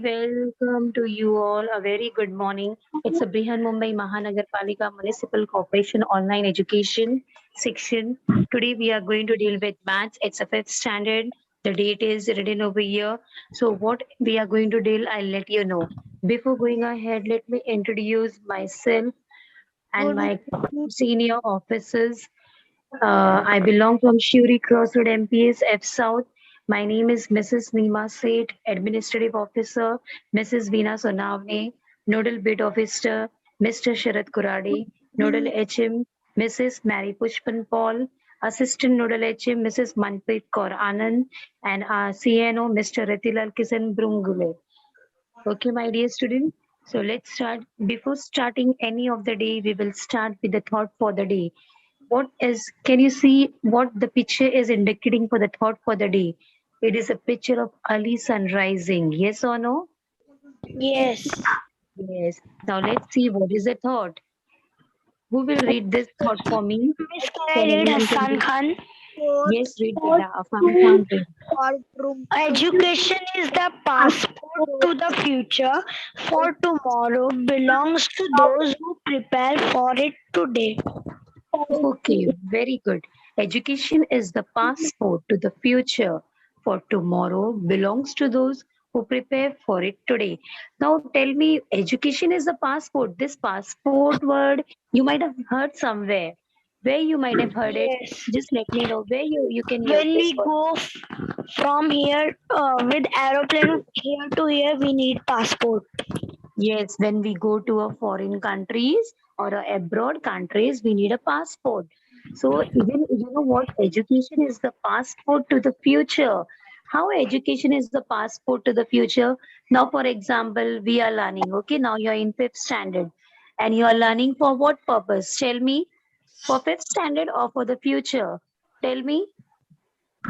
Very welcome to you all. A very good morning. It's a Brihan Mumbai Mahanagarpalika Municipal Corporation online education section. Today we are going to deal with maths. It's a fifth standard. The date is written over here. So what we are going to deal, I'll let you know. Before going ahead, let me introduce myself and my senior officers. I belong from Shuri Crossroad MPS F South. My name is Mrs. Neema Seth, Administrative Officer, Mrs. Veena Sonavne, Nodal Bid Officer, Mr. Sharad Kurade, Nodal HM, Mrs. Mary Pushpan Paul, Assistant Nodal HM, Mrs. Manpreet Kaur Anand, and our CNO, Mr. Ratilal Kisan Brungule. Okay, my dear student. So let's start. Before starting any of the day, we will start with the thought for the day. What is, can you see what the picture is indicating for the thought for the day? It is a picture of early sun rising. Yes or no? Yes. Yes. Now let's see what is the thought. Who will read this thought for me? Miss, can So I read everyone can Hassan read. Khan? Yes, read Beta. Afan Khan read. Education is the passport to the future for tomorrow belongs to those who prepare for it today. Okay, very good. Education is the passport to the future for tomorrow, belongs to those who prepare for it today. Now tell me, education is the passport. This passport word you might have heard somewhere. Where you might have heard it, Yes. just let me know where you can hear When this we word. go from here with aeroplane here to here, we need passport. Yes, when we go to a foreign countries or a abroad countries, we need a passport. So even you know what education is the passport to the future. How education is the passport to the future? Now, for example, we are learning. Okay, now you are in fifth standard, and you are learning for what purpose? Tell me, for fifth standard or for the future? Tell me.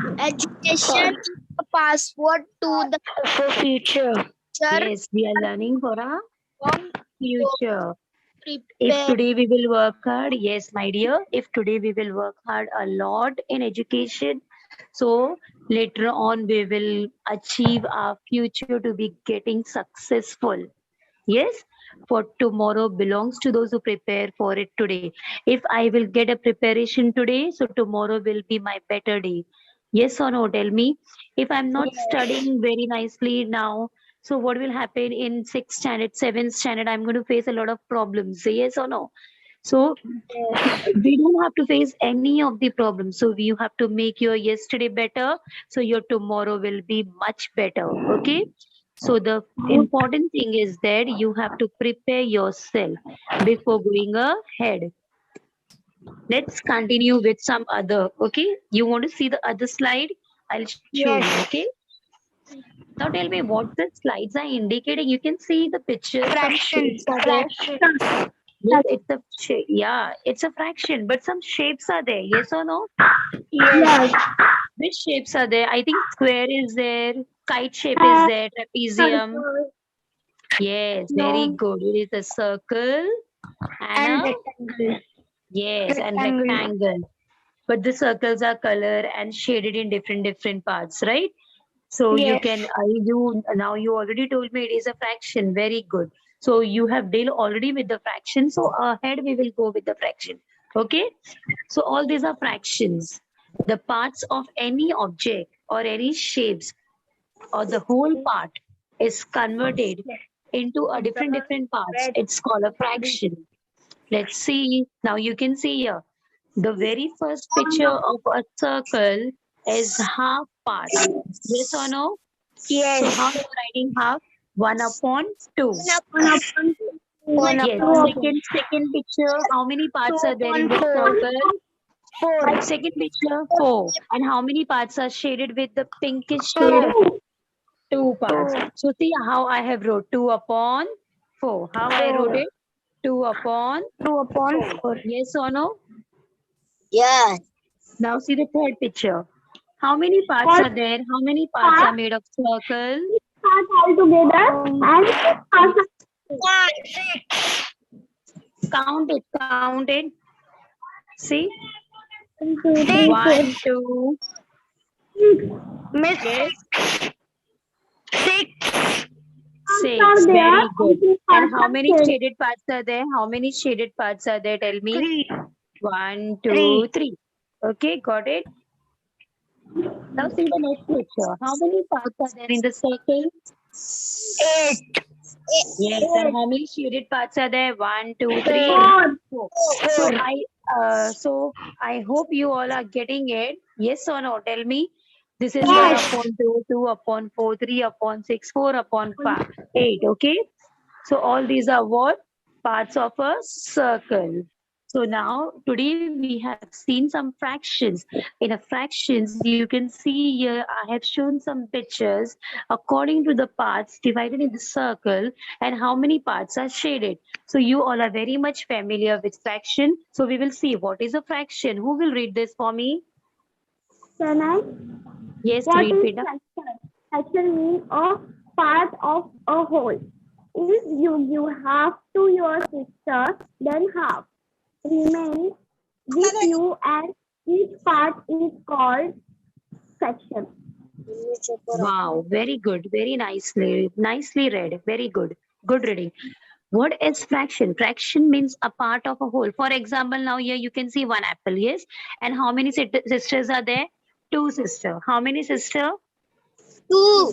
For, Education is the passport to the for future. future. Yes, we are learning for a Long to future. If prepare. today we will work hard, yes, my dear, if today we will work hard a lot in education, so later on we will achieve our future to be getting successful. Yes, for tomorrow belongs to those who prepare for it today. If I will get a preparation today, so tomorrow will be my better day. Yes or no? Tell me. If I'm not Yes. studying very nicely now, so what will happen in sixth standard, seventh standard? I'm going to face a lot of problems. Say yes or no? So Yes. we don't have to face any of the problems. So you have to make your yesterday better. So your tomorrow will be much better. Okay. So the important thing is that you have to prepare yourself before going ahead. Let's continue with some other. Okay. You want to see the other slide? I'll show you. Okay. Yes. Now tell me what the slides are indicating. You can see the pictures. Some Fraction. shapes are there. Fraction. Yes, it's a shape. Yeah, it's a fraction, but some shapes are there. Yes or no? Yes. Which shapes are there? I think square is there, kite shape is there, trapezium. Yes, very No. good. It is a circle and And a rectangle. yes, and Rectangle. rectangle. But the circles are colored and shaded in different parts, right? So you can Yes. you now you already told me it is a fraction. Very good. So you have dealt already with the fraction. So ahead we will go with the fraction. Okay. So all these are fractions. The parts of any object or any shapes or the whole part is converted into a different parts. It's called a fraction. Let's see. Now you can see here. The very first picture of a circle is half part. Yes or no? So how Yes. you are writing half? 1 upon 2. One Yes. Second picture. How many Two parts are there in upon this four. circle? Four. Second picture, 4. And how many parts are shaded with the pinkish shade? Two. 2 parts. Two. So see how I have wrote 2 upon 4. How I wrote Four. it? 2 upon Two upon 4. four. Yes or no? Yes. Now see the third picture. How many parts are there? How many parts are made of circle? All together and Count it. See? six. 1, 2. Miss, Yes. six. 6. Very good. And how many shaded parts are there? How many shaded parts are there? Tell me. 3. 1, 2, 3. Okay, got it. Now see the next picture. How many parts are there in the circle? 8. Yes. And how many shaded parts are there? 1, 2, 3, 4. 4. 4. I hope you all are getting it. Yes or no? Tell me. This is 1 Yes. upon 2, 2 upon 4, 3 upon 6, 4 upon 5, 8. Okay. So all these are what? Parts of a circle. So now today we have seen some fractions. In a fractions, you can see here I have shown some pictures according to the parts divided in the circle and how many parts are shaded. So you all are very much familiar with fraction. So we will see what is a fraction. Who will read this for me? Can I? Yes, What read is Peta. fraction? Fraction means a part of a whole. If you give half to your sister, then half remains with you, and each part is called fraction. Wow, very good, very nicely read. Very good. Good reading. What is fraction? Fraction means a part of a whole. For example, now here you can see one apple, yes? And how many sisters are there? Two sisters. How many sisters? 2.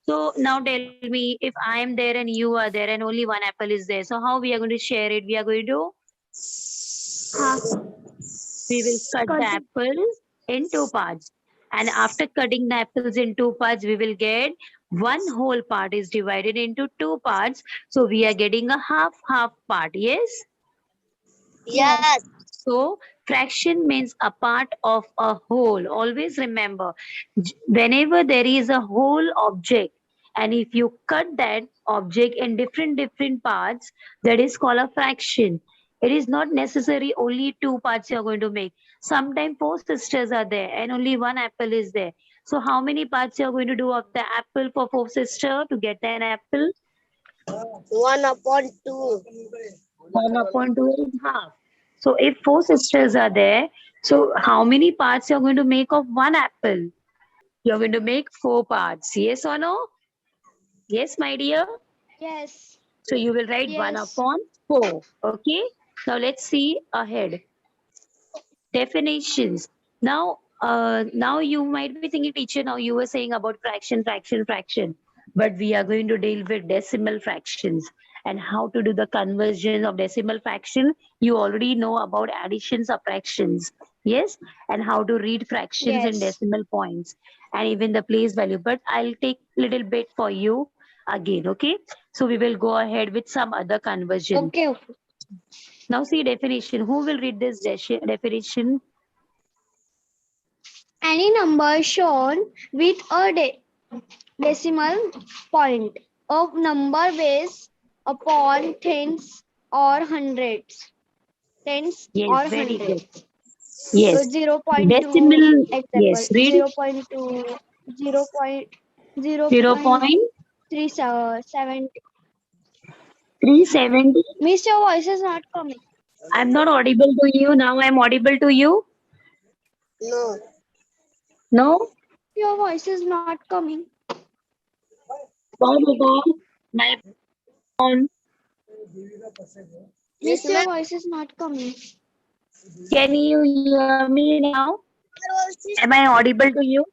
So now tell me, if I am there and you are there and only one apple is there, so how we are going to share it? We are going to, Half. we will cut the apple in two parts. And after cutting the apples in two parts, we will get one whole part is divided into two parts. So we are getting a half part, yes? Yes. So fraction means a part of a whole. Always remember, whenever there is a whole object, and if you cut that object in different parts, that is called a fraction. It is not necessary only two parts you are going to make. Sometimes four sisters are there and only one apple is there. So how many parts you are going to do of the apple for four sisters to get an apple? 1 upon 2. 1 upon 2 is half. So if four sisters are there, so how many parts you're going to make of one apple? You're going to make four parts. Yes or no? Yes, my dear. Yes. So you will write 1 Yes. upon 4. Okay. Now let's see ahead. Definitions. Now you might be thinking, teacher, now you were saying about fraction. But we are going to deal with decimal fractions and how to do the conversion of decimal fraction. You already know about addition, subtractions, yes, and how to read fractions in Yes. decimal points and even the place value. But I'll take little bit for you again, okay? So we will go ahead with some other conversion. Okay. Now see definition. Who will read this definition? Any number shown with a decimal point of number base upon tens or hundreds. Tens Yes, or very good. hundreds. Yes. 0.2 Decimal, example. yes, read 0.2 0.0 0 point point 370. 370. Miss, your voice is not coming. I'm not audible to you. Now I'm audible to you. No. No? Your voice is not coming. Why because my phone. Miss, your voice is not coming. Can you hear me now? Am I audible to you?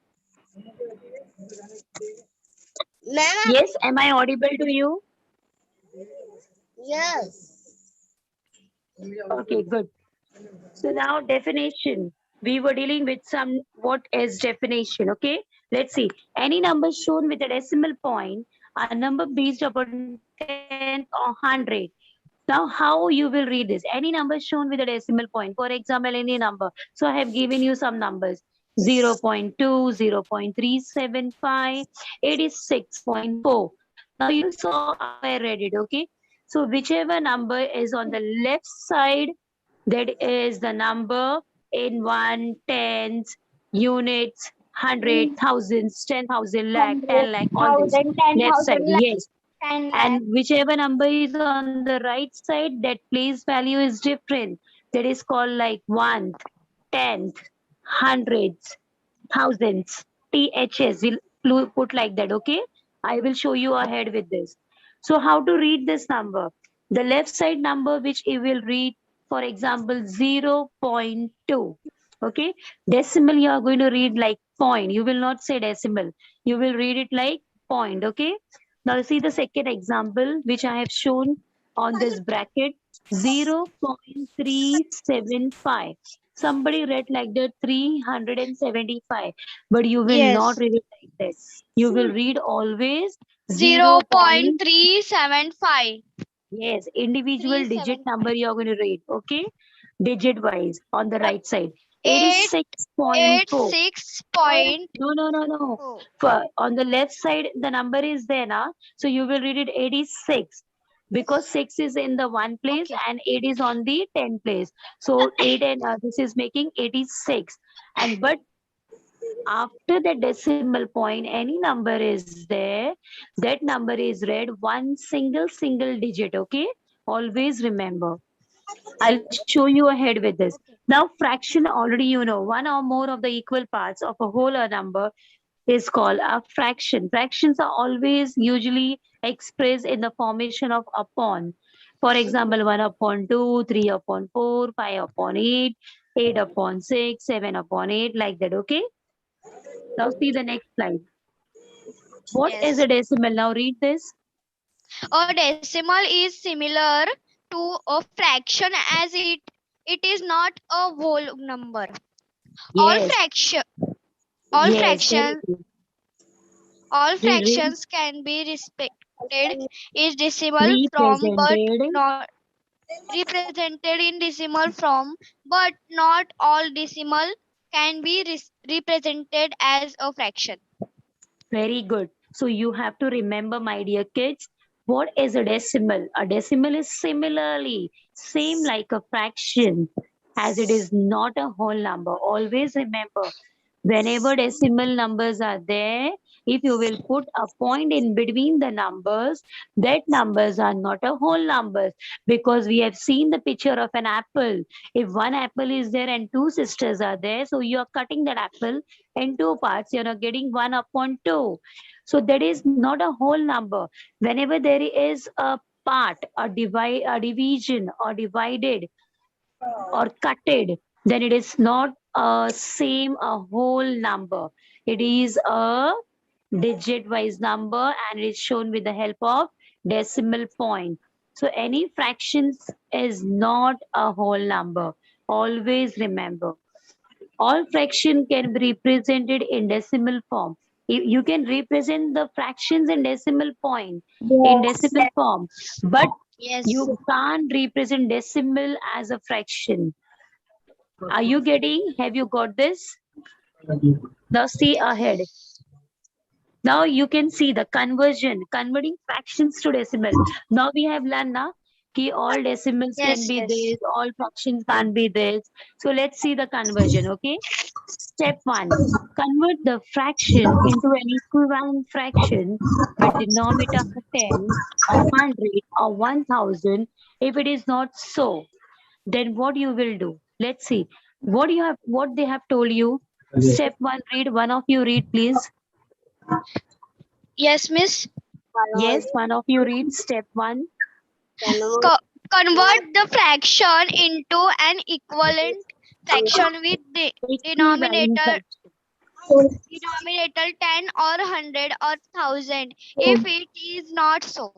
Ma'am? Yes, am I audible to you? Yes. Okay, good. So now definition. We were dealing with some what is definition. Okay, let's see. Any number shown with a decimal point, a number based upon 10 or 100. Now, how you will read this? Any number shown with a decimal point. For example, any number. So I have given you some numbers. 0 0.2, 0 0.375, 86.4. Now you saw I read it, okay? So whichever number is on the left side, that is the number in one, tens, units, hundred, thousands, 10,000, lakh, 10 lakh, all this. 100,000, Left side, 10,000, yes. 10 lakh. And whichever number is on the right side, that place value is different. That is called like one, tenth, hundreds, thousands, THS. We'll put like that, okay? I will show you ahead with this. So how to read this number? The left side number which you will read, for example, 0.2. Okay, decimal you are going to read like point. You will not say decimal. You will read it like point. Okay. Now see the second example which I have shown on this bracket, 0.375. Somebody read like that 375, but you will not Yes. read it like that. You will read always 0 0. 0.375. Yes, individual digit 375. number you're going to read. Okay, digit wise on the right side. 8 86.4. 86 point. No, no, no, no. On the left side, the number is there now. So you will read it 86 because 6 is in the one place Okay. and 8 is on the 10 place. So 8 and this is making 86. And but after the decimal point, any number is there, that number is read one single digit. Okay, always remember. I'll show you ahead with this. Now, fraction already you know, one or more of the equal parts of a whole number is called a fraction. Fractions are always usually expressed in the formation of upon. For example, 1 upon 2, 3 upon 4, 5 upon 8, 8 upon 6, 7 upon 8, like that. Okay. Now see the next slide. What is Yes. a decimal? Now read this. A decimal is similar to a fraction as it is not a whole number. All Yes, fraction all yes, very fraction good. all Read. fractions can be respected is decimal from but Represented. not represented in decimal form, but not all decimal can be represented as a fraction. Very good. So you have to remember, my dear kids, what is a decimal? A decimal is similarly same like a fraction, as it is not a whole number. Always remember, whenever decimal numbers are there, if you will put a point in between the numbers, that numbers are not a whole numbers, because we have seen the picture of an apple. If one apple is there and two sisters are there, so you are cutting that apple in two parts, you're not getting 1 upon 2. So that is not a whole number. Whenever there is a part, a division or divided or cutted, then it is not a same a whole number. It is a digit wise number and it is shown with the help of decimal point. So any fractions is not a whole number. Always remember. All fraction can be represented in decimal form. You can represent the fractions in decimal point, in decimal form, but Yes. you can't represent decimal as a fraction. Are you getting? Have you got this? Now see ahead. Now you can see the conversion, converting fractions to decimal. Now we have learned now कि all decimals can Yes. be Yes. this, all fractions can't be this. So let's see the conversion, okay? Step 1. Convert the fraction into an equivalent fraction with denominator of 10 or 100 or 1000. If it is not so, then what you will do? Let's see. What they have told you. Step 1, read. One of you read, please. Yes, miss. Yes, one of you read step 1. Convert the fraction into an equivalent fraction with the Equivalent denominator fraction. 10 or 100 or 1000 if it is not so.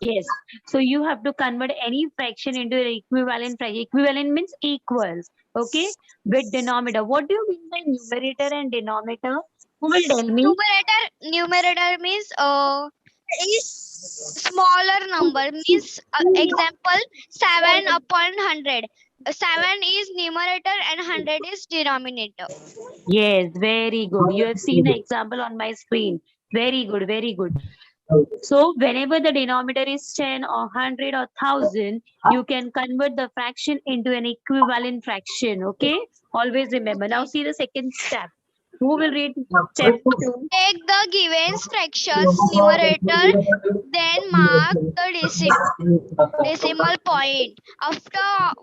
Yes. So you have to convert any fraction into an equivalent fraction. Equivalent means equals. Okay. With denominator. What do you mean by numerator and denominator? Who will tell me? Numerator means smaller number means example 7 upon 100. 7 is numerator and 100 is denominator. Yes, very good. You have seen the example on my screen. Very good, very good. So whenever the denominator is 10 or 100 or 1000, you can convert the fraction into an equivalent fraction. Okay. Always remember. Now see the second step. Who will read step 2? Take the given fractions numerator, then mark the decimal point after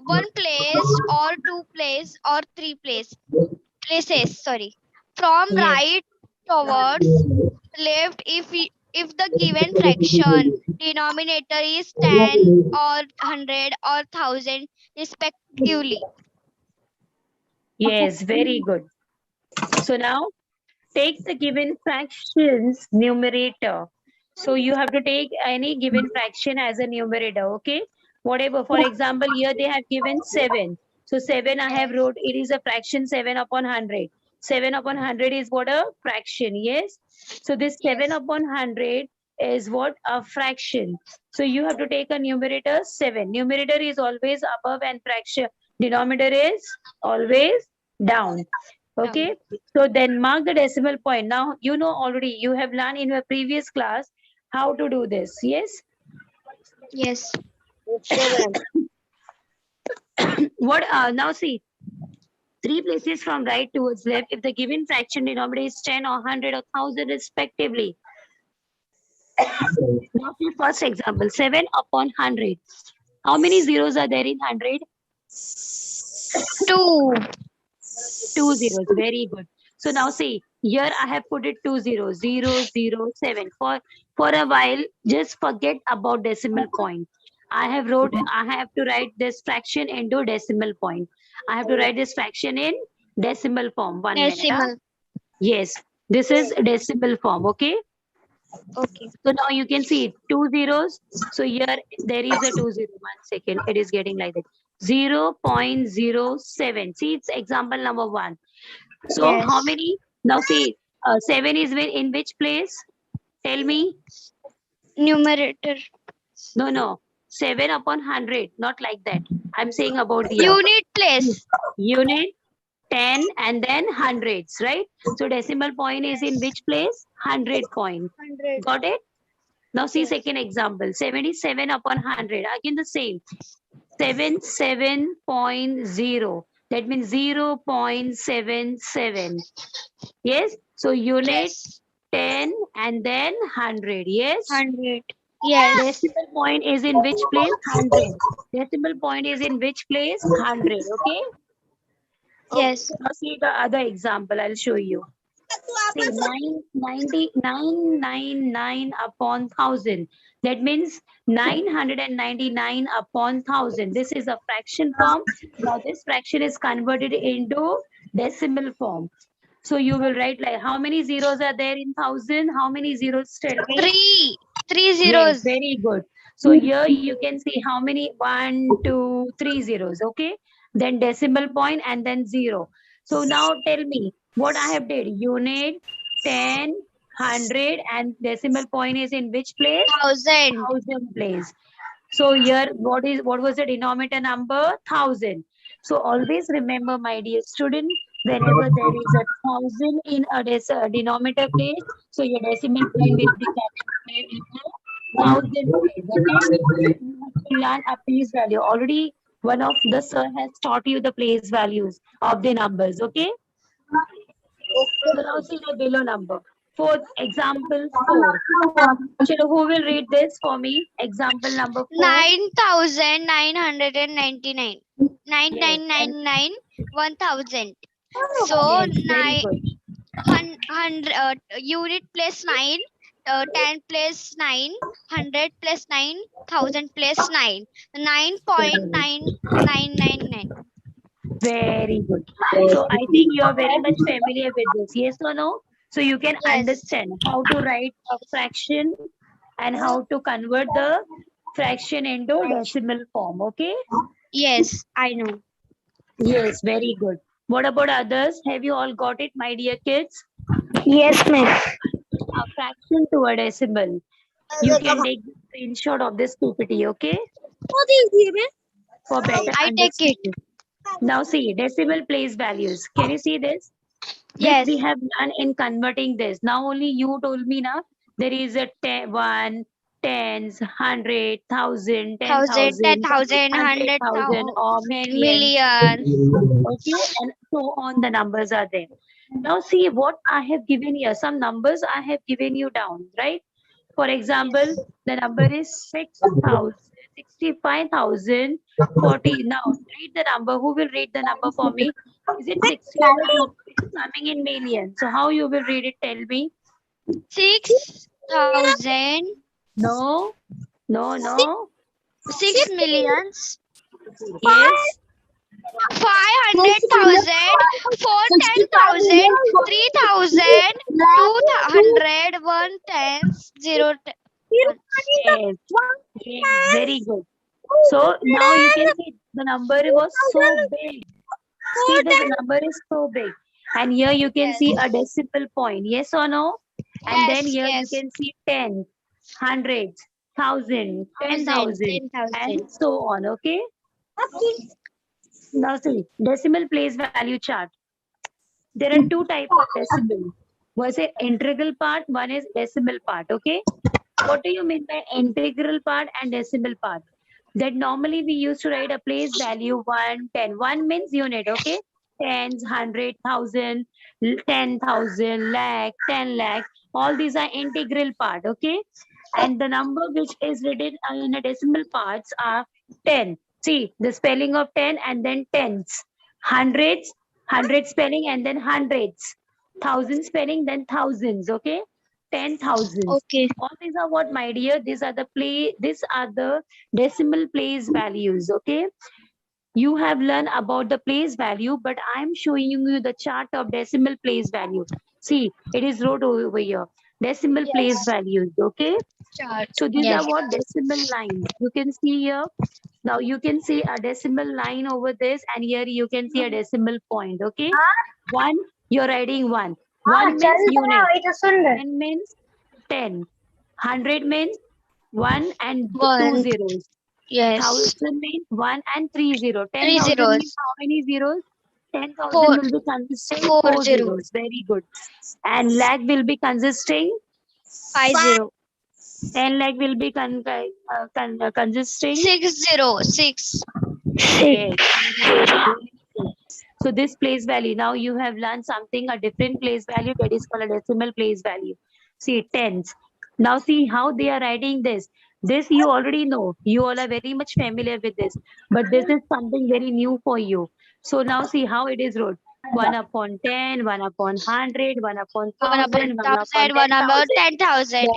one place or two place or three places. Sorry, from Yes. right towards left if if the given fraction denominator is 10 or 100 or 1000 respectively. Yes, very good. So now take the given fractions numerator. So you have to take any given fraction as a numerator, okay? Whatever, for example, here they have given 7. So 7 I have wrote, it is a fraction 7 upon 100. 7 upon 100 is what? A fraction, yes? So this 7 upon 100 is what? A fraction. So you have to take a numerator 7. Numerator is always above and fraction. Denominator is always down. Okay, so then mark the decimal point. Now, you know already, you have learned in your previous class how to do this. Yes. Yes. 7. What now see, 3 places from right towards left. If the given fraction denominator is 10 or 100 or 1000 respectively. Now see first example, 7 upon 100. How many zeros are there in 100? 2. 2 zeros. Very good. So now see, here I have put it 2 zeros, 0, 0, 7. For a while, just forget about decimal point. I have to write this fraction into decimal point. I have to write this fraction in decimal form. 1 minute. Huh? Decimal. Yes, this is decimal form. Okay. Okay. So now you can see 2 zeros. So here there is a 2 0. 1 second. It is getting like that. 0.07. See, it's example number 1. So Yes. how many? Now see, 7 is in which place? Tell me. Numerator. No. 7 upon 100. Not like that. I'm saying about the Unit place. unit, 10 and then hundreds, right? So decimal point is in which place? 100 point. 100. Got it? Now see second example. 77 upon 100. Again the same. 77.0. That means 0.77. Yes. So unit, Yes. 10 and then 100. Yes. 100. Yes. Decimal point is in which place? 100. Decimal point is in which place? 100. Okay. Yes. Now see the other example. I'll show you. See, 999 upon 1000. That means 999 upon 1000. This is a fraction form. Now this fraction is converted into decimal form. So you will write like how many zeros are there in 1000? How many zeros? Tell me. 3. 3 Yes, zeros. very good. So here you can see how many 1, 2, 3 zeros. Okay. Then decimal point and then 0. So now tell me what I have did. Unit, 10, 100 and decimal point is in which place? 1000. 1000 place. So here what was the denominator number? 1000. So always remember, my dear student, whenever there is a 1000 in a denominator place, so your decimal point will be calculated into 1000 place. Okay? You have to learn a place value. Already one of the sir has taught you the place values of the numbers. Okay? So now see the below number. Fourth example 4. Chalo, who will read this for me? Example number 4. 9,999. 9999 1000. So Yes, very good. 100 unit plus 9, 10 plus 9, 100 plus 9, 1000 plus 9. 9.9999. Very good. So I think you are very much familiar with this. Yes or no? So you can Yes. understand how to write a fraction and how to convert the fraction into decimal form. Okay? Yes, I know. Yes, very good. What about others? Have you all got it, my dear kids? Yes, miss. A fraction to a decimal. You can take the screenshot of this PPT, okay? For better I take it. understanding. Now see, decimal place values. Can you see this? Yes. This we have done in converting this. Now only you told me now there is a 1, tens, 100, 1000, 10,000, 10,000, 10,000, 100,000 or million. million. Okay, and so on the numbers are there. Now see what I have given here. Some numbers I have given you down, right? For example, the number is 6,000, 65,040. Now read the number. Who will read the number for me? Is it 65? It's coming in millions. So how you will read it? Tell me. 6 thousand, No, no. 6 millions, Yes. 500,000, 410,000, 3,000, 200, 1 tens, 0 Yes. Yes. Very good. So now you can see the number was so big. See, the number is so big. And here you can see a decimal point. Yes or no? And then Yes, here you yes. can see 10, 100, 1,000, 10,000, 10,000. and so on. Okay. Now see, decimal place value chart. There are two types of decimal. One is integral part, one is decimal part. Okay. What do you mean by integral part and decimal part? That normally we used to write a place value 1, 10. 1 means unit, okay? Tens, 100,000, 10,000, lakh, 10 lakh. All these are integral part, okay? And the number which is written in a decimal parts are 10. See, the spelling of 10 and then tens. Hundreds, hundred spelling and then hundreds. Thousand spelling, then thousands, okay? 10,000. Okay. All these are what, my dear? These are the decimal place values. Okay. You have learned about the place value, but I'm showing you the chart of decimal place value. See, it is wrote over here. Decimal place values. Okay. Chart. So these Yes. are what decimal lines. You can see here. Now you can see a decimal line over this, and here you can see a decimal point. Okay. One, you're writing one. One means unit. 10 means 10. 100 means 1 and 2 1. zeros. Yes. 1,000 means 1 and 3 zeros. 3 10,000 zeros. means how many zeros? 10,000 4. will be consisting 4 4 zeros. zeros. Very good. And lakh will be consisting 5 0. 10 lakh will be consisting 6 0. 6. yes. So this place value, now you have learned something, a different place value that is called a decimal place value. See, tens. Now see how they are writing this. This you already know. You all are very much familiar with this. But this is something very new for you. So now see how it is wrote. 1 upon 10, 1 upon 100, 1 upon 1 upon 1,000, 1 upon 1,000, 1 upon 10,000. 10,000.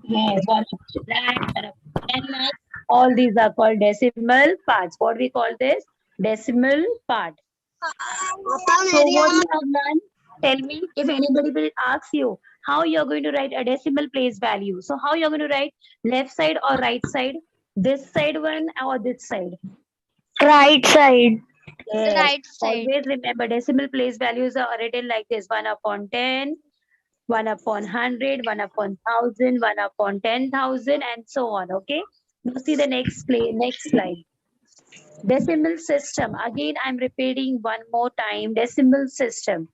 Yes, 1 upon lakh, 1 upon 10 lakh. All these are called decimal parts. What we call this? Decimal part. So what you have learned, tell me if anybody will ask you how you're going to write a decimal place value. So how you're going to write left side or right side? This side one or this side? Right side. Yes. Right side. Always remember decimal place values are written like this: 1 upon 10, 1 upon 100, 1 upon 1,000, 1 upon 10,000, and so on. Okay. Now see the next slide. Decimal system. Again, I'm repeating one more time. Decimal system.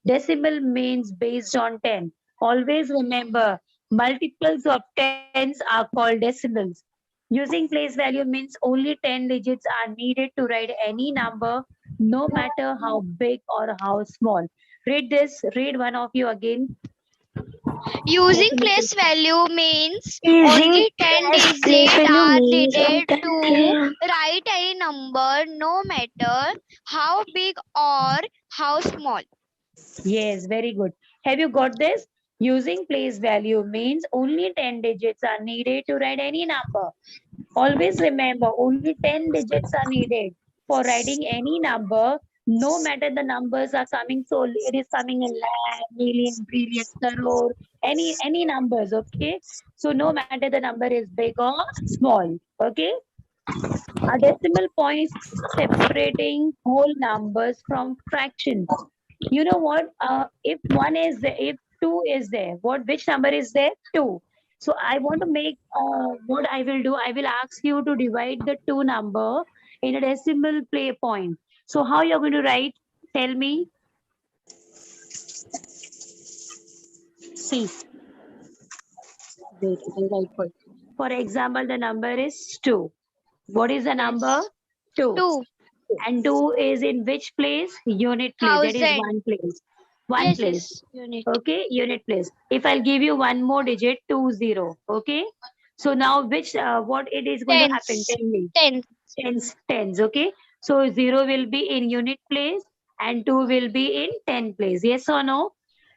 Decimal means based on 10. Always remember, multiples of tens are called decimals. Using place value means only 10 digits are needed to write any number, no matter how big or how small. Read this. Read one of you again. Using place value means Using only 10 place digits value are means needed that to write any number, no matter how big or how small. Yes, very good. Have you got this? Using place value means only 10 digits are needed to write any number. Always remember, only 10 digits are needed for writing any number, no matter the numbers are coming. So it is coming in lakh, million, billion, crore, any numbers, okay? So no matter the number is big or small, okay? A decimal point is separating whole numbers from fractions. You know what? If one is there, if two is there, which number is there? 2. So I want to make what I will do. I will ask you to divide the 2 number in a decimal play point. So how you're going to write? Tell me. See. Wait, I will write for you. For example, the number is 2. What is the number? 2. 2. And 2 is in which place? Unit place. That is 1000. one place. One Yes, place. yes. Unit. Okay, unit place. If I'll give you one more digit, 20. Okay. So now which what it is going to happen? Tens. Tell me. 10. Tens. Okay. So 0 will be in unit place and 2 will be in 10 place. Yes or no?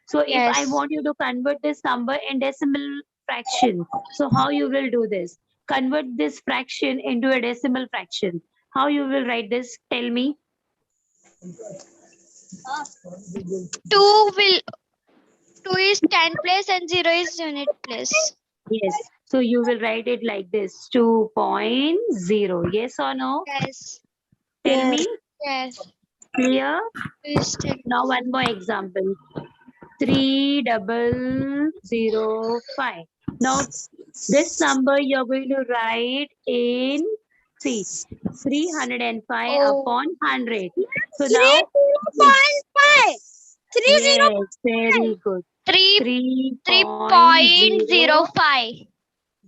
So if I Yes. want you to convert this number in decimal fraction. So how you will do this? Convert this fraction into a decimal fraction. How you will write this? Tell me. 2 is 10 place and 0 is unit place. Yes. So you will write it like this, 2.0. Yes or no? Yes. Tell me. Yes. Clear? 2 is 10. Now one more example. 3005. Now this number you're going to write in, see, 305 Oh. upon 100. So now, 3.5. 30. yes, very good. 3.05. 3.05.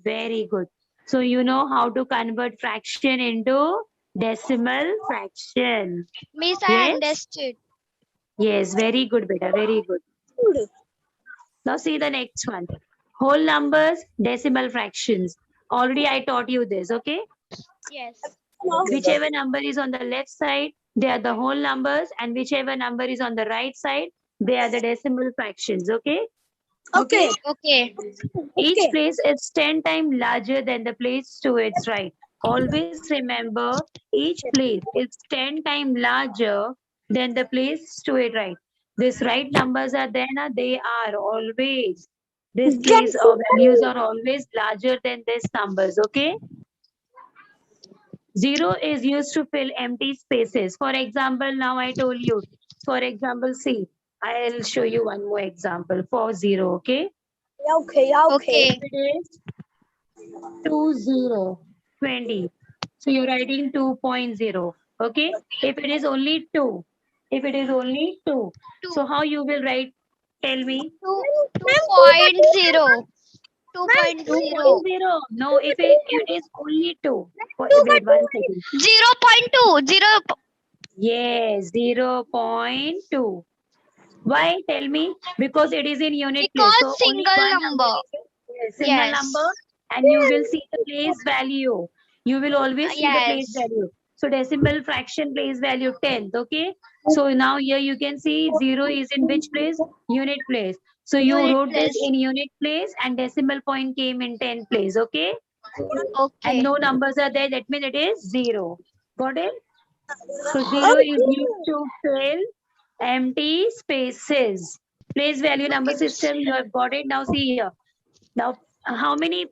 Very good. So you know how to convert fraction into decimal fraction. Miss, I Yes? understood. Yes, very good, beta. Very good. Now see the next one. Whole numbers, decimal fractions. Already I taught you this, okay? Yes. Whichever number is on the left side, they are the whole numbers, and whichever number is on the right side, they are the decimal fractions, okay? Okay. Okay. Each place is 10 times larger than the place to its right. Always remember, each place is 10 times larger than the place to its right. These right numbers are there, na? They are always, this place or values are always larger than these numbers, okay? 0 is used to fill empty spaces. For example, now I told you, for example, see, I'll show you one more example for 0, okay? Okay. Okay. If it is 20. So you're writing 2.0. Okay. If it is only 2. If it is only 2. So how you will write? Tell me. 2.0. 2.0. 2.0. No, if it is only 2. Wait 1 second. 0.2. 0. Yes, 0.2. Why? Tell me. Because it is in unit place. Because So only single one number. is single Yes. number, and you will see the place value. You will always see the place Yes. value. So decimal fraction place value 10th. Okay. So now here you can see 0 is in which place? Unit place. So you Unit wrote this place. in unit place and decimal point came in 10th place. Okay. And Okay. no numbers are there. That means it is 0. Got it? So 0 is used to fill empty spaces. Place value number system, you have got it. Now see here. Now, how many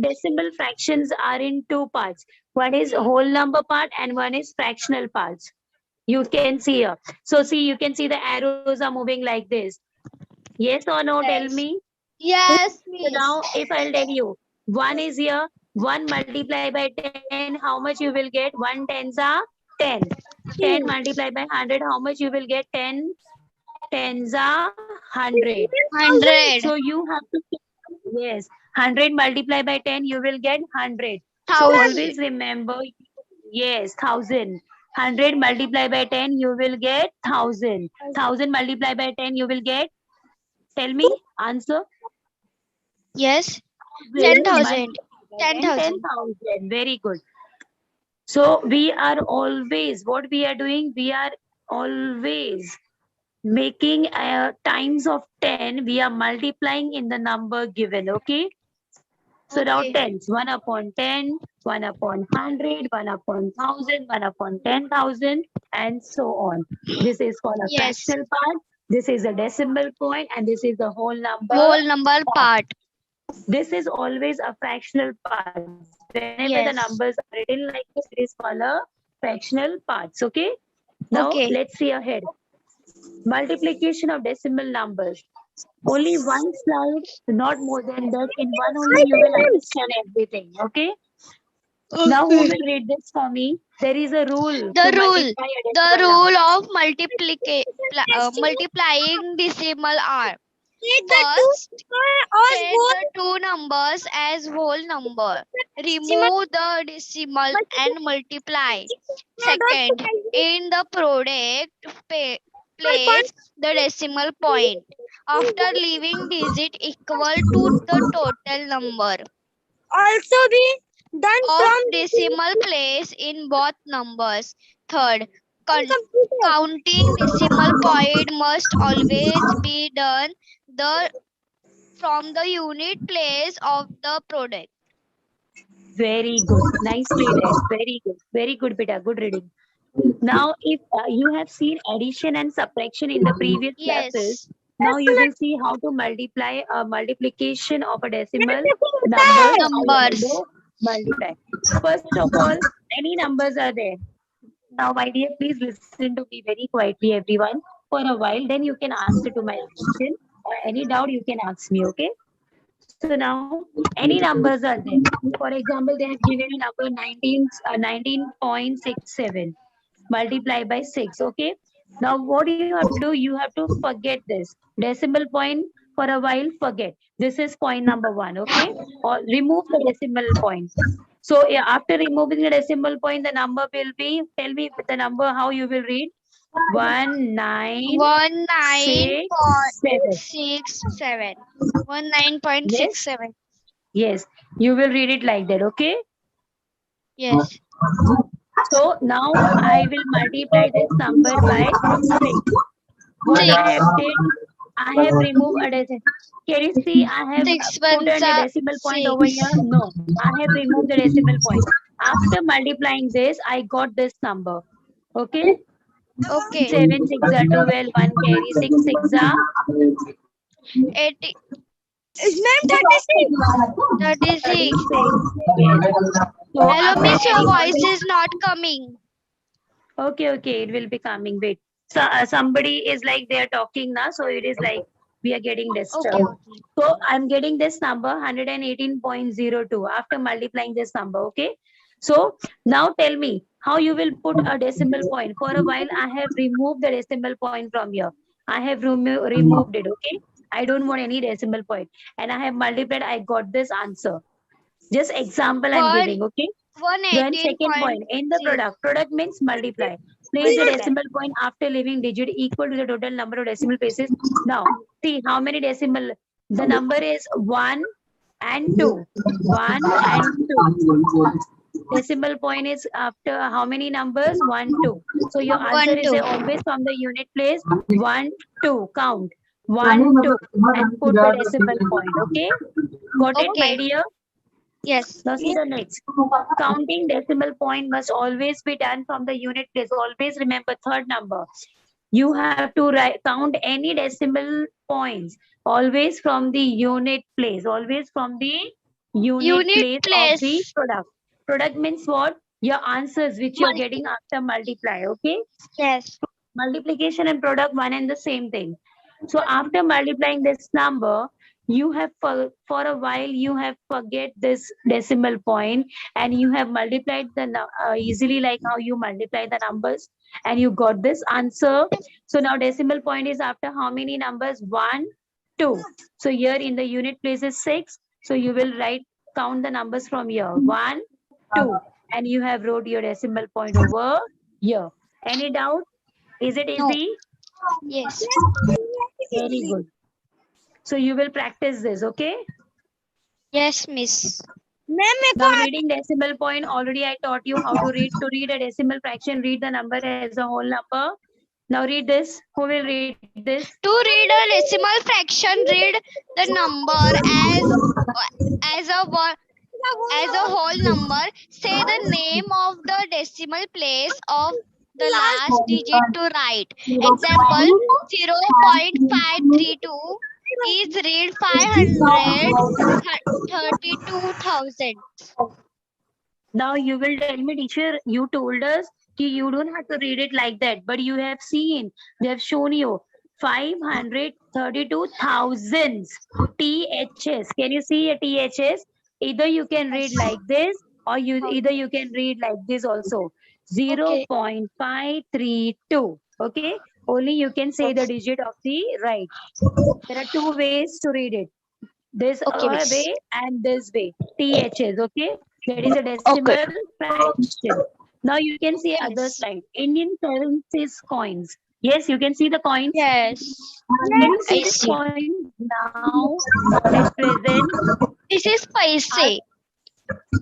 decimal fractions are in two parts? One is whole number part and one is fractional parts. You can see here. So see, you can see the arrows are moving like this. Yes or no? Tell Yes. me. Yes, So miss. now, if I'll tell you, 1 is here, 1 multiplied by 10, how much you will get? 1 tens are 10. 10 multiplied by 100, how much you will get? 10 tens are 100. 100. So you have to, yes, 100 multiplied by 10, you will get 100. So 1000. always remember, yes, 1000. 100 multiplied by 10, you will get 1000. 1000 multiplied by 10, you will get, tell me, answer. Yes. 10,000. 10,000. 10,000. 10,000. Very good. So we are always, what we are doing, we are always making times of 10, we are multiplying in the number given, okay? So now Okay. tens, 1 upon 10, 1 upon 100, 1 upon 1000, 1 upon 10,000, and so on. This is called a Yes. fractional part. This is a decimal point, and this is the whole number. Whole number part. This is always a fractional part. Whenever the Yes. numbers are written like this, it is called a fractional parts, okay? Now, Okay. let's see ahead. Multiplication of decimal numbers. Only one slide, not more than that. In one only you will understand everything, okay? Now, who will read this for me? There is a rule The to rule. multiply a The decimal rule number. of multiplying decimal are. Take First, the take the two numbers as whole number. Remove the decimal and multiply. Second, in the product place the decimal point. After leaving digit equal to the total number also be done of from decimal place in both numbers. Third, computer. counting decimal point must always be done the from the unit place of the product. Very good. Nicely read. Very good. Very good, beta. Good reading. Now, if you have seen addition and subtraction in the previous classes, Yes. now you will see how to multiply a multiplication of a decimal number. How you will Numbers. do multiply. First of all, any numbers are there. Now, my dear, please listen to me very quietly, everyone, for a while. Then you can answer to my question. Or any doubt, you can ask me, okay? So now, any numbers are there. For example, they have given a number 19.67 multiply by 6, okay? Now, what do you have to do? You have to forget this. Decimal point for a while, forget. This is point number 1, okay? Or remove the decimal point. So yeah, after removing the decimal point, the number will be, tell me the number, how you will read? 1967. 19.67. Yes, you will read it like that, okay? Yes. So now I will multiply this number by 6. What I have did, I have removed a decimal. Can you see I have 6 put ones a are decimal point over 6. here? No, I have removed the decimal point. After multiplying this, I got this number. Okay? Okay. 7 6 are 12, 1 carry 6 6 are 80, Ma'am, 36. 36. 36. Yes. So Hello, after miss, your adding all voice this, is not coming. okay, it will be coming. Wait. So somebody is like they are talking now, so it is like we are getting disturbed. Okay. So I'm getting this number 118.02 after multiplying this number. Okay. So now tell me how you will put a decimal point. For a while, I have removed the decimal point from here. I have removed it. Okay. I don't want any decimal point. And I have multiplied. I got this answer. Just example I'm One giving. Okay. Then second point, in the 118.0. product. Product means multiply. Place the decimal point after leaving digit equal to the total number of decimal places. Now, see how many decimal. The number is 1 and 2. 1 and 2. Decimal point is after how many numbers? 1, 2. So your answer 1, is 2. always from the unit place. 1, 2. Count. 1, 2. And put the decimal point. Okay? Got it, my Okay. dear? Yes. Now see the next. Counting decimal point must always be done from the unit place. Always remember third number. You have to count any decimal points. Always from the unit place. Always from the unit Unit place of the place. product. Product means what? Your answers which you're Multi- getting after multiply. Okay? Yes. Multiplication and product one and the same thing. So after multiplying this number, you have for a while you have forget this decimal point and you have multiplied the easily like how you multiply the numbers and you got this answer. So now decimal point is after how many numbers? 1, 2. So here in the unit place is 6. So you will count the numbers from here. 1, 2. And you have wrote your decimal point over here. Any doubt? Is it No. easy? Yes. Very good. So you will practice this, okay? Yes, miss. Ma'am, Now reading decimal point, already I taught you how to read. To read a decimal fraction, read the number as a whole number. Now read this. Who will read this? To read a decimal fraction, read the number as a whole number. Say the name of the decimal place of the last digit to write. Example, 0.532 is read 532,000. Now you will tell me, teacher, you told us that you don't have to read it like that, but you have seen, they have shown you 532,000 THS. Can you see a THS? Either you can read like this or either you can read like this also. 0.532. Okay. Only you can say the digit of the right. There are two ways to read it. This Okay, miss. way and this way. THS. Okay. That is a decimal fraction. Now you can see other miss. slide. Indian currencies coins. Yes, you can see the coins. Yes. Can you see I this see. coin now at present? This is paise.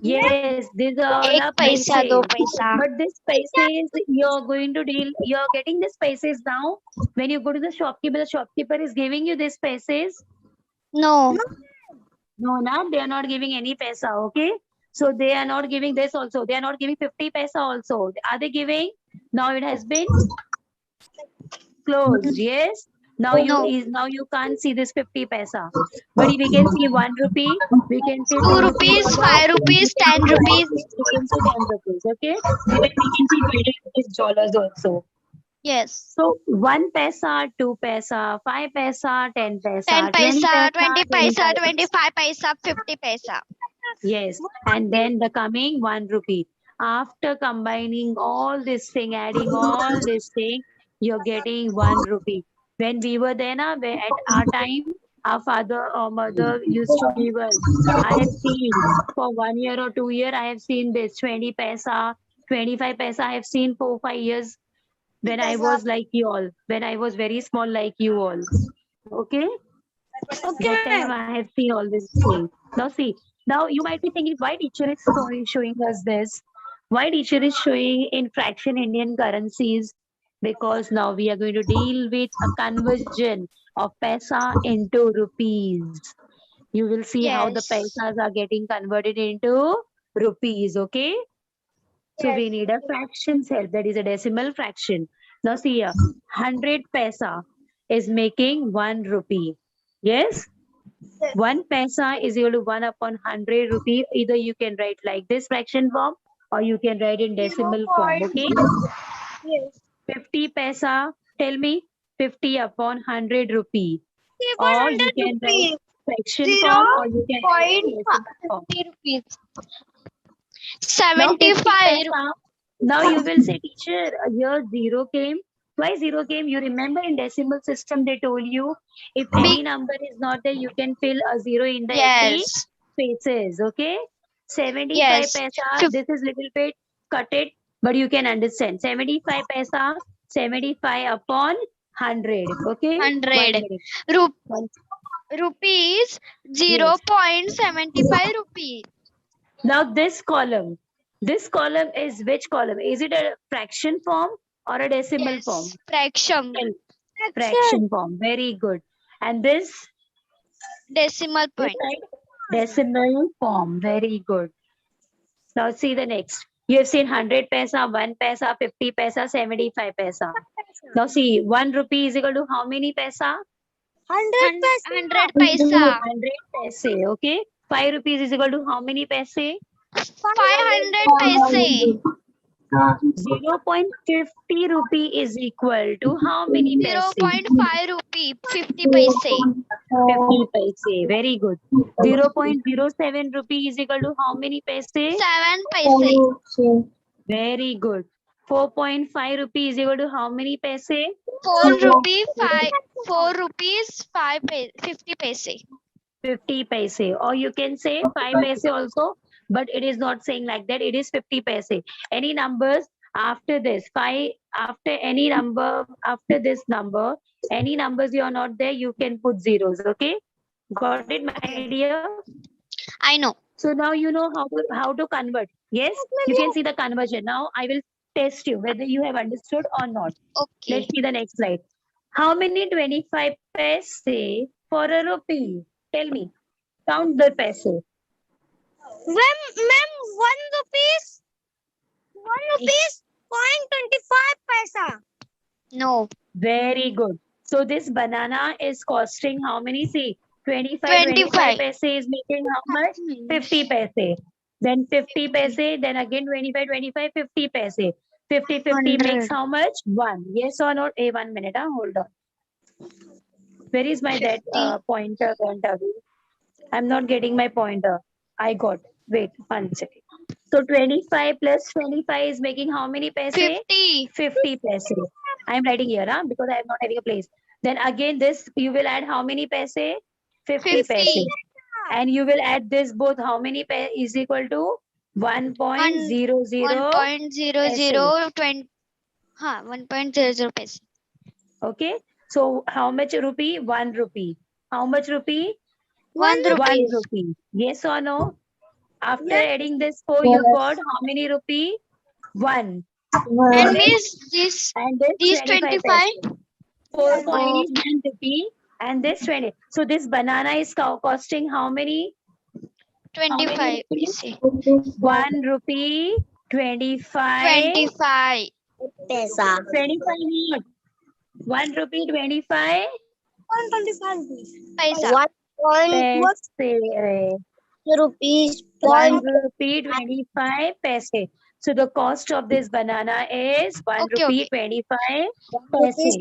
Yes, these are all Ek are paisa, do paise. paisa. But this paise you're going to deal, you're getting this paise now. When you go to the shopkeeper is giving you this paise. No. No, na, they are not giving any paisa, okay? So they are not giving this also. They are not giving 50 paisa also. Are they giving? Now it has been closed, yes? Now No. you can't see this 50 paisa. But we can see 1 rupee, we can see 2 2 rupees, dollar, 5 rupees, 10 rupees. we can see 10 rupees, okay? Even we can see 20 rupees dollars also. Yes. So 1 paisa, 2 paisa, 5 paisa, 10 10 paisa, 20 paisa, paisa, 20 paisa, 25. 25 paisa, 50 paisa. Yes, and then the coming 1 rupee. After combining all this thing, adding all this thing, you're getting 1 rupee. When we were there, na, at our time, our father or mother used to give us. I have seen for 1 year or 2 year, I have seen this 20 paisa, 25 paisa. I have seen 4-5 years when I was like you all, when I was very small like you all. Okay? That time I have seen all this thing. Now see, now you might be thinking why teacher is showing us this? Why teacher is showing in fraction Indian currencies? Because now we are going to deal with a conversion of paisa into rupees. You will see how the Yes. paisas are getting converted into rupees, okay? So we need a fractions help, that is a decimal fraction. Now see here, 100 paisa is making 1 rupee. Yes? 1 paisa is equal to 1 upon 100 rupee. Either you can write like this fraction form or you can write in decimal form. Okay. 50 paisa, tell me 50 upon 100 rupee. Or you can write fraction form or you can write in decimal form. 50 rupees. Now 50 75. paisa. Now you will say, teacher, here 0 came. Why 0 came? You remember in decimal system they told you if any number is not there, you can fill a 0 in the empty Yes. spaces. Okay. 75 Yes. paisa. This is little bit cut it, but you can understand. 75 paisa, 75 upon 100. Okay. 1 100. minute. Ru- One, rupees yes. 0.75 rupees. Now this column is which column? Is it a fraction form or a decimal form? Yes. Fraction. Well, fraction form. Very good. And this Decimal point. side, decimal form. Very good. Now see the next. You have seen 100 paisa, 1 paisa, 50 paisa, 75 paisa. Now see 1 rupee is equal to how many paisa? 100 paisa. 100 paise. Okay. 5 rupees is equal to how many paise? 500 paise. 0.50 rupee is equal to how many paise? 0.5 rupee. 50 paise. 50 paise. Very good. 0.07 rupee is equal to how many paise? 7 paise. Very good. 4.5 rupee is equal to how many paise? 4 rupee 5. 4 rupees 50 paise. 50 paise. Or you can say 5 paise also, but it is not saying like that. It is 50 paise. Any numbers after this, 5, after any number, after this number, any numbers you are not there, you can put zeros. Okay. Got it, my dear? I know. So now you know how to convert. Yes, you can see the conversion. Now I will test you whether you have understood or not. Okay. Let's see the next slide. How many 25 paise for a rupee? Tell me. Count the paise. Ma'am, 1 rupees. 0.25 paisa. No. Very good. So this banana is costing how many? See, 25 25. paise is making how much? 50 paise. Then 50 paise, then again 25, 50 paise. 50 makes 100. how much? 1. Yes or no? 1 minute. Hold on. Where is my that 50. pointer went away? I'm not getting my pointer. I got. Wait, 1 second. So 25 plus 25 is making how many paise? 50. 50 paise. I'm writing here, because I am not having a place. Then again this, you will add how many paise? 50 paise. 50. And you will add this both, how many paise is equal to 1.00 1.0020. 1.00 paise. Okay. So how much rupee? 1 rupee. How much rupee? 1 1 rupees. rupee. Yes or no? After adding this 4, you got how many rupee? 1. And means this And this these 25 25. paise. 4 coin is 1 rupee. And this 20. So this banana is costing how many? 25 rupees? paise. 1 rupee 25. 25 paisa. 25 what? 1 rupee 25 paisa. paise. Rupees 1 rupee 25 paise. So the cost of this banana is 1 Okay, rupee okay. 25 paise.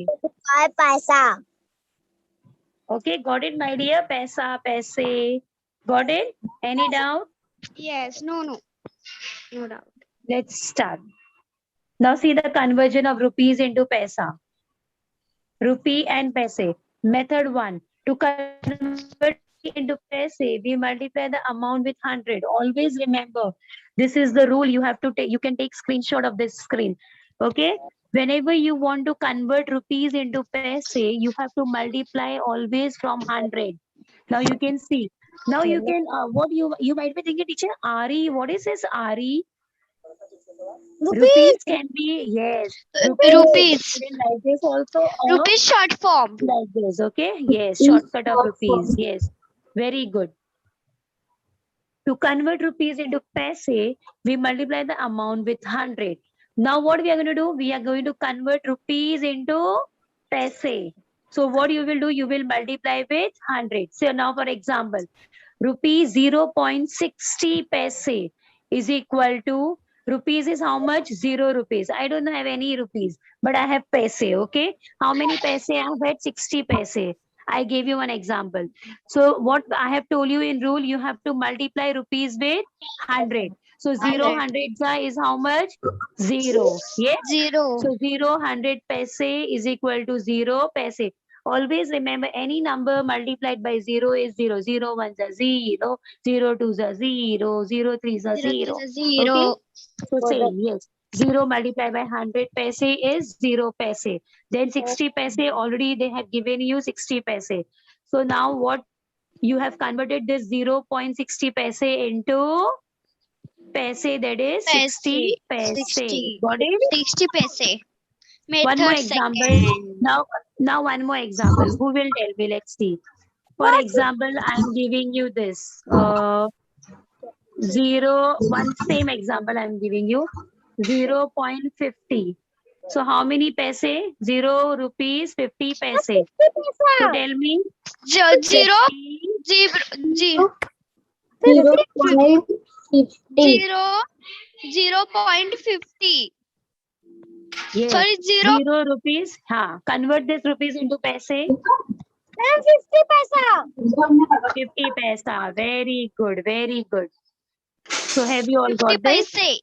5 paisa. Okay, got it, my dear? Paisa, paise. Got it? Any doubt? Yes, no doubt. Let's start. Now see the conversion of rupees into paisa. Rupee and paise. Method 1. To convert into paise, we multiply the amount with 100. Always remember, this is the rule you have to take. You can take screenshot of this screen. Okay? Whenever you want to convert rupees into paise, you have to multiply always from 100. Now you can see. Now you can, what you might be thinking, teacher, RE, what is this RE? Rupees can be, yes. Rupees. Like this also, or Rupees short form. like this, okay? Yes, shortcut of rupees, yes. Very good. To convert rupees into paise, we multiply the amount with 100. Now what we are going to do? We are going to convert rupees into paise. So what you will do? You will multiply with 100. So now for example, rupees 0.60 paise is equal to, rupees is how much? 0 rupees. I don't have any rupees, but I have paise, okay? How many paise I have had? 60 paise. I gave you one example. So what I have told you in rule, you have to multiply rupees with 100. So 0, 100 is how much? 0. Yes? 0. So 0, 100 paise is equal to 0 paise. Always remember, any number multiplied by 0 is 0. 0 1 is 0, 0 2 is 0, 0 3 is 0. Okay? 0. So same, yes. 0 multiplied by 100 paise is 0 paise. Then 60 paise, already they have given you 60 paise. So now what? You have converted this 0.60 paise into paise, that is 60 paise. 60. Got it? 60 paise. One more Method example. second. Now one more example. Who will tell me? Let's see. For example, I'm giving you this. 1 same example I'm giving you. 0.50. So how many paise? 0 rupees 50 paise. So tell me. 0. 50. 0.50. Yes. Sorry, 0 rupees. Convert this rupees into paise. 50 paisa. 50 paisa. Very good. Very good. So have you all 50 got this? paise.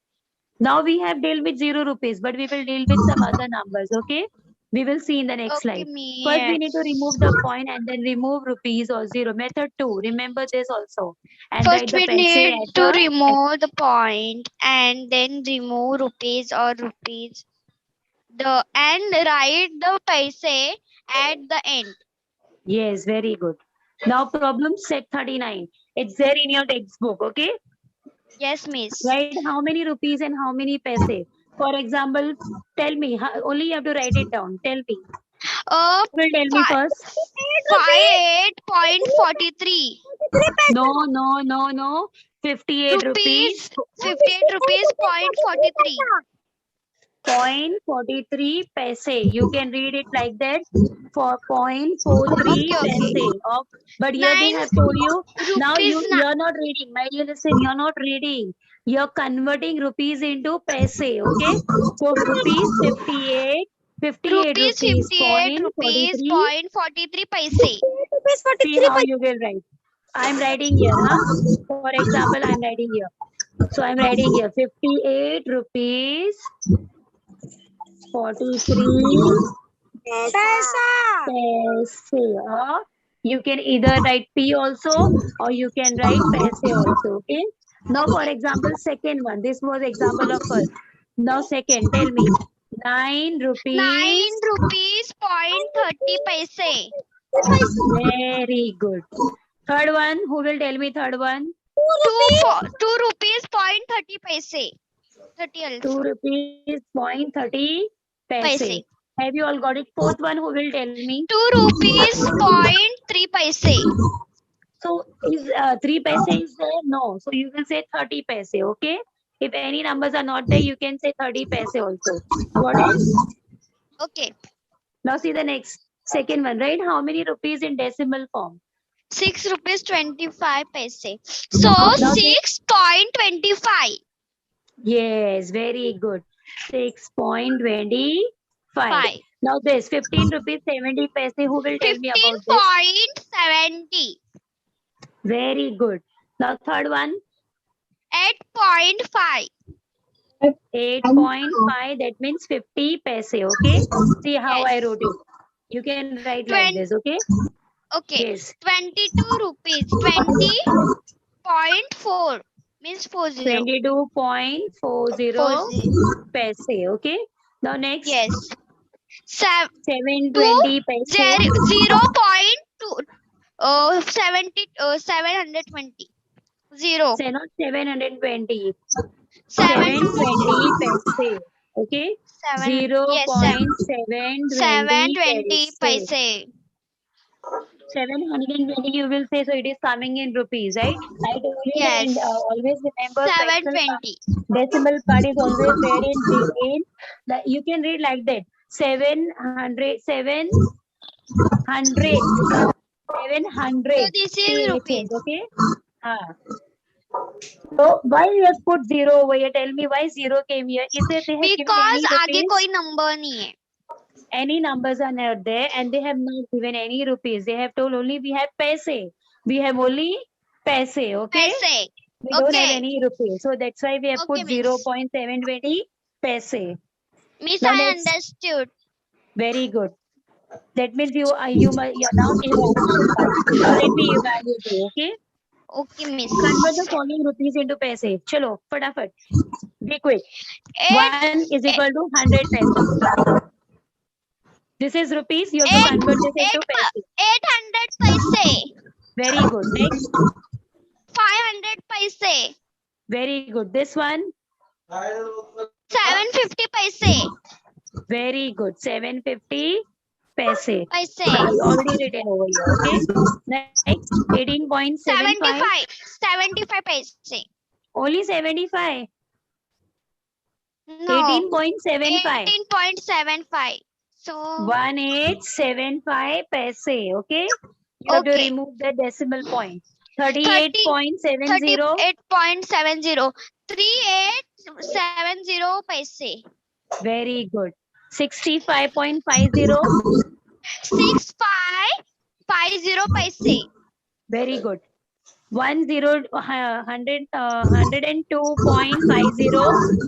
Now we have dealt with 0 rupees, but we will deal with some other numbers, okay? We will see in the next Okay, slide. First, we need to remove the yes. point and then remove rupees or 0. Method 2, remember this also. And First, write the we paise need at to the... remove the point and then remove rupees or rupees. And write the paise at the end. Yes, very good. Now problem set 39. It's there in your textbook, okay? Yes, miss. Write how many rupees and how many paise. For example, tell me, only you have to write it down. Tell me. Uh, Will tell me first. 58.43 No. 58 rupees. 58 rupees point 43. 0.43 paise. You can read it like that, for 0.43 Okay. paise. But here they 9 have told you, now rupees. you're not reading. My dear, listen, you're not reading. You're converting rupees into paise, okay? So rupees 58, 58 Rupees rupees, 58 rupees 0.43. point 43 paise. See how you will write. I'm writing here, For example, I'm writing here. So I'm writing here 58 rupees 43 Paisa. paise. You can either write P also or you can write paise also. Okay. Now, for example, second one. This was example of first. Now, second, tell me. 9 rupees. 9 rupees point 30 paise. Very good. Third one. Who will tell me third one? 2 rupees point 30 paise. 30 2 also. rupees point 30 paise. Paise. Have you all got it? Fourth one, who will tell me? 2 rupees point 3 paise. So is 3 paise is there? No. So you will say 30 paise, okay? If any numbers are not there, you can say 30 paise also. Got it? Okay. Now see the next, second one, right? How many rupees in decimal form? 6 rupees 25 paise. So Now say- 6.25. Yes, very good. 6.25. 5. Now this 15 rupees 70 paise. Who will tell me about this? 15.70. Very good. Now third one, 8.5. 8.5. That means 50 paise. Okay. See how I Yes. wrote it. You can write like 20. this. Okay. Okay. Yes. 22 rupees 20.4 means 40. 22.40 40. paise. Okay. Now next Yes. 720 paise. 0.2 720 0 Say not 720. 7 720 paise. Okay. 7 yes 0.720 720 paise. paise. 720 you will say, so it is coming in rupees, right? I told you that Yes, always remember fractional 720. decimal part is always there in between. You can read like that. 700. So this is rupees Okay. So why you have put zero over here? Tell me why zero came here. Is it they have given because any आगे rupees? कोई number नहीं है. Any numbers are not there, and they have not given any rupees. They have told only we have paise. We have only paise. Okay. Paise. We don't have Okay. any rupees. So that's why we have Okay, put miss. 0.720 paise. Miss, Now I next, understood. very good. That means you now you understood. Now let me evaluate you. Okay. Okay, miss. Convert the following rupees into paise. Chalo, fatafat. Be quick. 8 1 is equal to 100 paise. This is rupees. You have to convert this into paise. 800 paise. Very good. Next. 500 paise. Very good. This one. 750 paise. Very good. 750 paise. Paise. Already written over here. Okay. Next. 18.75. 75 paise. Only 75. No. 18.75. 18.75. So 1875 paise. Okay. You have to okay. remove the decimal point. 38.70. 38.70. 3870 paise. Very good. 65.50. 6550 paise. Very good. 102.50.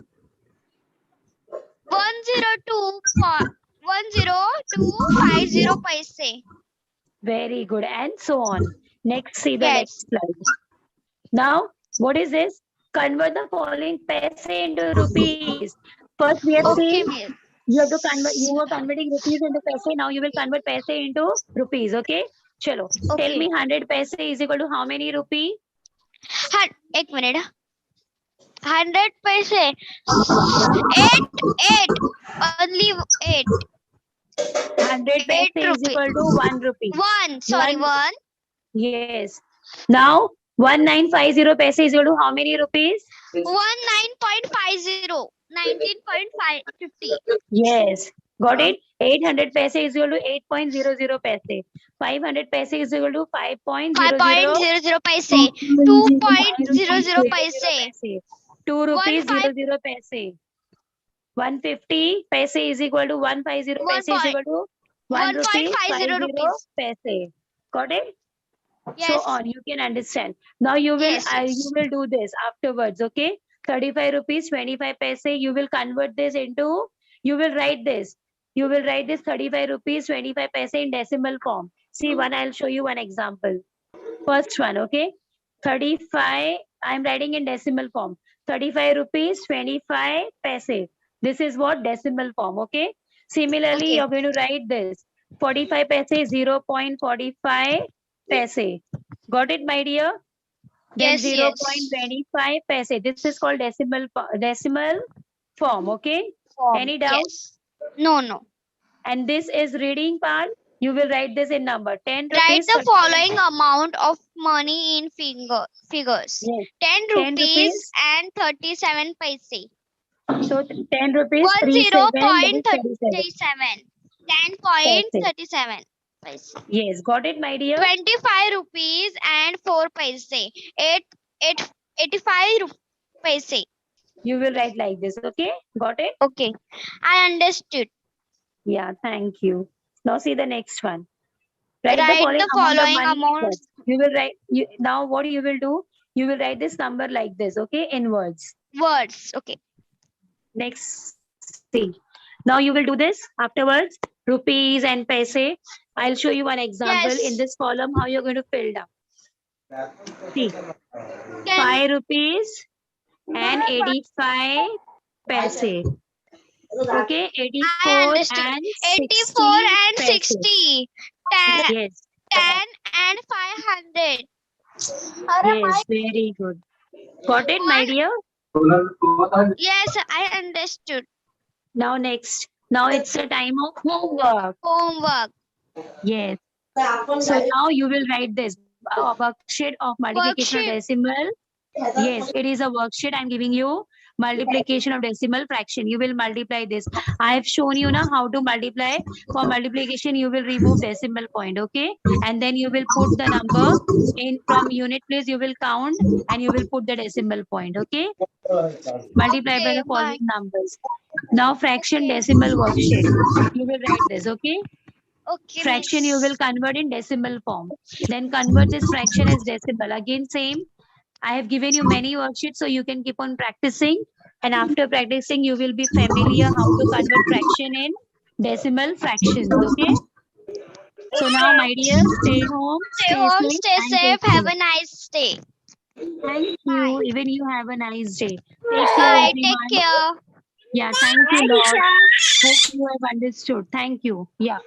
102.50 paise. Very good. And so on. Next, see the Yes. next slide. Now, what is this? Convert the following paise into rupees. First, we have Okay, seen miss. you have to convert. You were converting rupees into paise. Now you will convert paise into rupees. Okay. Chalo. Tell Okay. me 100 paise is equal to how many rupee? 1 minute. 100 paise. 8. Only 8. 100 paise 8 is rupee. equal to 1 rupee. 1. Sorry, 1. Yes. Now, 1950 paise is equal to how many rupees? 19.50. 19.50. Yes. Got it? 800 paise is equal to 8.00 paise. 500 paise is equal to 5.00. 5.00 paise. 2.00 paise. 2 rupees 15 00 paise. 150 paise is equal to 150 paise is equal to 1 rupee 1.50 rupees. paise. Got it? So Yes. on, you can understand. Now you will Yes, yes. you will do this afterwards. Okay, 35 rupees 25 paise. You will convert this into. You will write this. You will write this 35 rupees 25 paise in decimal form. See one. I'll show you one example. First one. Okay, 35. I'm writing in decimal form. 35 rupees 25 paise. This is what decimal form. Okay. Similarly, Okay. you're going to write this. 45 paise 0.45 paise. Got it, my dear? Then Yes, yes. 0.25 paise. This is called decimal form. Okay. Any doubt? Yes. No, no. And this is reading part. You will write this in number. 10 Write rupees. the following amount of money in figures. Yes. 10 10 rupees rupees. and 37 paise. So 10 rupees, 37, that is 37. 10.37 paise. Yes, got it, my dear? 25 rupees and 4 paise. 85 paise. You will write like this, okay? Got it? Okay, I understood. Yeah, thank you. Now see the next one. Write Write the the following following amount of money in amount. words. You will write, now what you will do, you will write this number like this, okay? In words. Words. Okay. Next, see. Now you will do this afterwards. Rupees and paise. I'll show you one example in Yes. this column how you're going to fill down. See, Can 5 rupees and 85 paise. Okay, 84 understood. and 84 and 60 paise. 60. 10, Yes, 10 and 500. yes, very good. Got it, my dear? Yes, I understood. Now next. Now it's a time of homework. Homework. Yes. So now you will write this worksheet of multiplication of Worksheet. decimal. Yes, it is a worksheet. I'm giving you multiplication of decimal fraction. You will multiply this. I have shown you now how to multiply. For multiplication, you will remove decimal point, okay? And then you will put the number in from unit place. You will count and you will put the decimal point, okay? Multiply by Okay, the following bye. numbers. Now fraction Okay. decimal worksheet. You will write this, okay? Okay, Fraction you miss. will convert in decimal form. Then convert this fraction as decimal. Again, same. I have given you many worksheets so you can keep on practicing. And after practicing, you will be familiar how to convert fraction in decimal fractions. Okay. So now, my dear, stay home, Stay stay home, safe, stay and take safe. Have care. a nice day. Thank Bye. you. Even you have a nice day. Take care, Bye. Take everyone. care. Yeah, thank you, Lord. Hope you have understood. Thank you. Yeah.